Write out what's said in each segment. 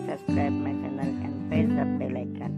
subscribe my channel and press the bell icon.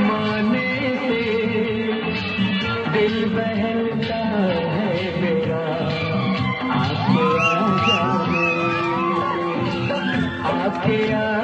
Mane से दिल बहलता है मेरा, आके आ जा, आके आ